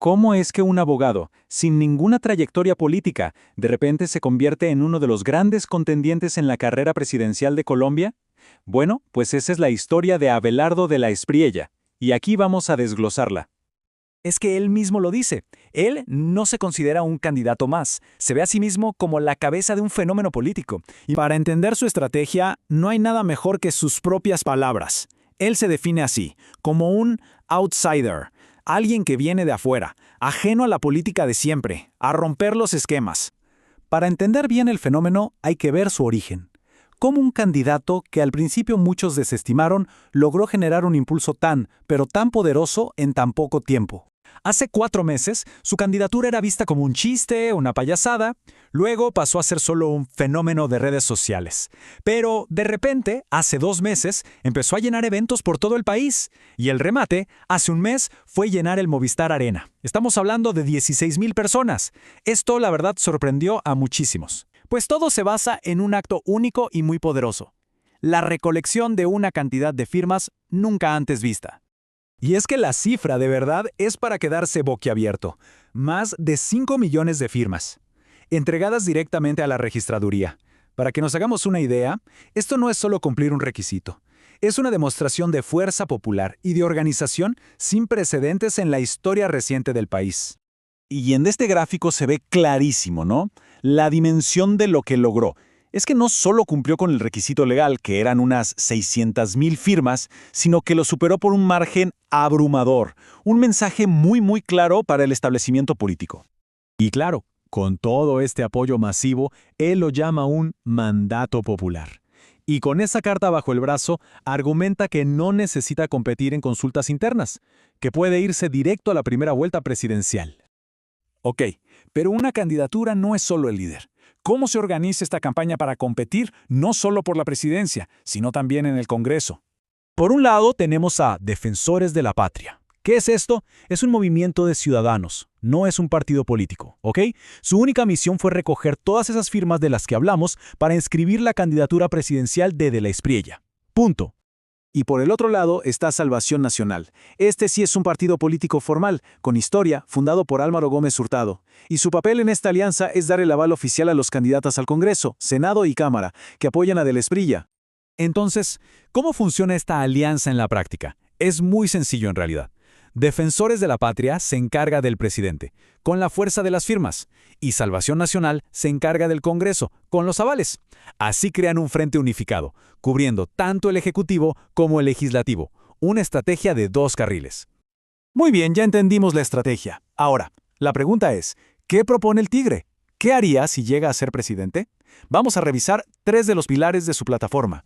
¿Cómo es que un abogado, sin ninguna trayectoria política, de repente se convierte en uno de los grandes contendientes en la carrera presidencial de Colombia? Bueno, pues esa es la historia de Abelardo de la Espriella, y aquí vamos a desglosarla. Es que él mismo lo dice. Él no se considera un candidato más. Se ve a sí mismo como la cabeza de un fenómeno político. Y para entender su estrategia, no hay nada mejor que sus propias palabras. Él se define así, como un outsider, alguien que viene de afuera, ajeno a la política de siempre, a romper los esquemas. Para entender bien el fenómeno, hay que ver su origen. Cómo un candidato que al principio muchos desestimaron logró generar un impulso tan, pero tan poderoso en tan poco tiempo. Hace 4 meses, su candidatura era vista como un chiste, una payasada, luego pasó a ser solo un fenómeno de redes sociales. Pero, de repente, hace 2 meses, empezó a llenar eventos por todo el país. Y el remate, hace un mes, fue llenar el Movistar Arena. Estamos hablando de 16,000 personas. Esto, la verdad, sorprendió a muchísimos. Pues todo se basa en un acto único y muy poderoso: la recolección de una cantidad de firmas nunca antes vista. Y es que la cifra de verdad es para quedarse boquiabierto. Más de 5 millones de firmas, entregadas directamente a la registraduría. Para que nos hagamos una idea, esto no es solo cumplir un requisito. Es una demostración de fuerza popular y de organización sin precedentes en la historia reciente del país. Y en este gráfico se ve clarísimo, ¿no? La dimensión de lo que logró. Es que no solo cumplió con el requisito legal, que eran unas 600,000 firmas, sino que lo superó por un margen abrumador. Un mensaje muy claro para el establecimiento político. Y claro, con todo este apoyo masivo, él lo llama un mandato popular. Y con esa carta bajo el brazo, argumenta que no necesita competir en consultas internas, que puede irse directo a la primera vuelta presidencial. Ok, pero una candidatura no es solo el líder. ¿Cómo se organiza esta campaña para competir no solo por la presidencia, sino también en el Congreso? Por un lado, tenemos a Defensores de la Patria. ¿Qué es esto? Es un movimiento de ciudadanos, no es un partido político, ¿ok? Su única misión fue recoger todas esas firmas de las que hablamos para inscribir la candidatura presidencial de la Espriella. Punto. Y por el otro lado está Salvación Nacional. Este sí es un partido político formal, con historia, fundado por Álvaro Gómez Hurtado. Y su papel en esta alianza es dar el aval oficial a los candidatos al Congreso, Senado y Cámara, que apoyan a de la Espriella. Entonces, ¿cómo funciona esta alianza en la práctica? Es muy sencillo en realidad. Defensores de la Patria se encarga del presidente, con la fuerza de las firmas, y Salvación Nacional se encarga del Congreso, con los avales. Así crean un frente unificado, cubriendo tanto el Ejecutivo como el Legislativo, una estrategia de 2 carriles. Muy bien, ya entendimos la estrategia. Ahora, la pregunta es, ¿qué propone el Tigre? ¿Qué haría si llega a ser presidente? Vamos a revisar 3 de los pilares de su plataforma.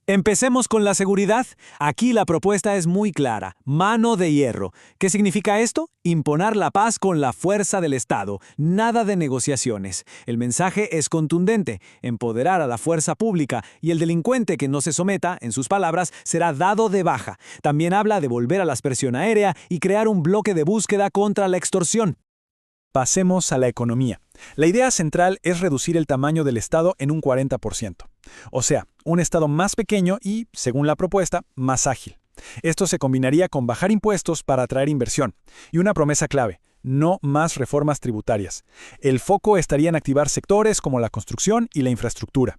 Empecemos con la seguridad. Aquí la propuesta es muy clara: mano de hierro. ¿Qué significa esto? Imponer la paz con la fuerza del Estado. Nada de negociaciones. El mensaje es contundente: empoderar a la fuerza pública, y el delincuente que no se someta, en sus palabras, será dado de baja. También habla de volver a la aspersión aérea y crear un bloque de búsqueda contra la extorsión. Pasemos a la economía. La idea central es reducir el tamaño del Estado en un 40%. O sea, un Estado más pequeño y, según la propuesta, más ágil. Esto se combinaría con bajar impuestos para atraer inversión. Y una promesa clave: no más reformas tributarias. El foco estaría en activar sectores como la construcción y la infraestructura.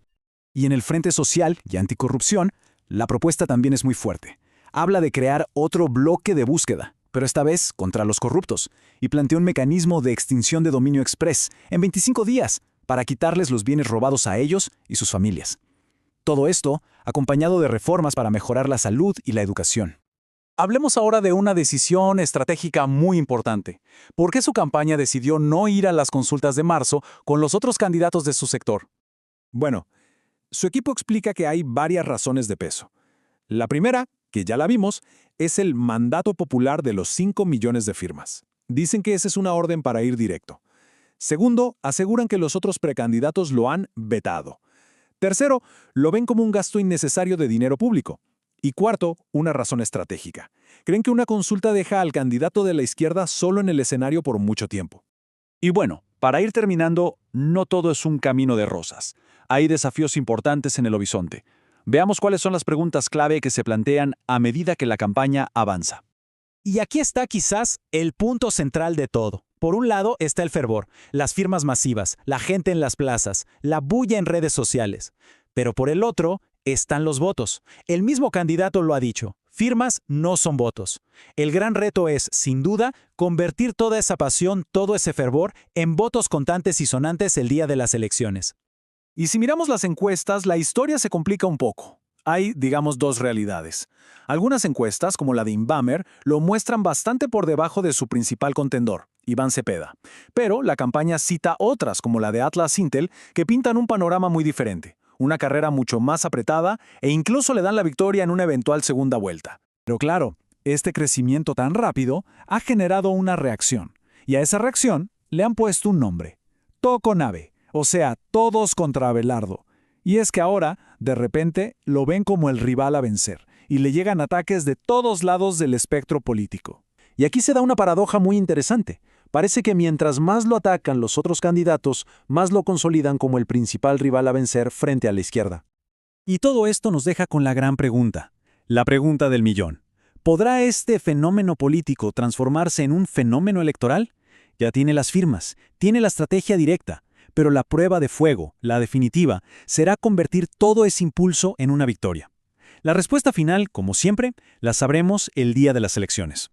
Y en el frente social y anticorrupción, la propuesta también es muy fuerte. Habla de crear otro bloque de búsqueda, pero esta vez contra los corruptos, y plantea un mecanismo de extinción de dominio express en 25 días para quitarles los bienes robados a ellos y sus familias. Todo esto acompañado de reformas para mejorar la salud y la educación. Hablemos ahora de una decisión estratégica muy importante. ¿Por qué su campaña decidió no ir a las consultas de marzo con los otros candidatos de su sector? Bueno, su equipo explica que hay varias razones de peso. La primera, que ya la vimos, es el mandato popular de los 5 millones de firmas. Dicen que esa es una orden para ir directo. Segundo, aseguran que los otros precandidatos lo han vetado. Tercero, lo ven como un gasto innecesario de dinero público. Y cuarto, una razón estratégica. Creen que una consulta deja al candidato de la izquierda solo en el escenario por mucho tiempo. Y bueno, para ir terminando, no todo es un camino de rosas. Hay desafíos importantes en el horizonte. Veamos cuáles son las preguntas clave que se plantean a medida que la campaña avanza. Y aquí está quizás el punto central de todo. Por un lado está el fervor, las firmas masivas, la gente en las plazas, la bulla en redes sociales. Pero por el otro están los votos. El mismo candidato lo ha dicho. Firmas no son votos. El gran reto es, sin duda, convertir toda esa pasión, todo ese fervor, en votos contantes y sonantes el día de las elecciones. Y si miramos las encuestas, la historia se complica un poco. Hay, digamos, dos realidades. Algunas encuestas, como la de Inbamer, lo muestran bastante por debajo de su principal contendor, Iván Cepeda. Pero la campaña cita otras, como la de Atlas Intel, que pintan un panorama muy diferente, una carrera mucho más apretada e incluso le dan la victoria en una eventual segunda vuelta. Pero claro, este crecimiento tan rápido ha generado una reacción, y a esa reacción le han puesto un nombre: Toconave, o sea, todos contra Abelardo. Y es que ahora, de repente, lo ven como el rival a vencer, y le llegan ataques de todos lados del espectro político. Y aquí se da una paradoja muy interesante. Parece que mientras más lo atacan los otros candidatos, más lo consolidan como el principal rival a vencer frente a la izquierda. Y todo esto nos deja con la gran pregunta, la pregunta del millón. ¿Podrá este fenómeno político transformarse en un fenómeno electoral? Ya tiene las firmas, tiene la estrategia directa, pero la prueba de fuego, la definitiva, será convertir todo ese impulso en una victoria. La respuesta final, como siempre, la sabremos el día de las elecciones.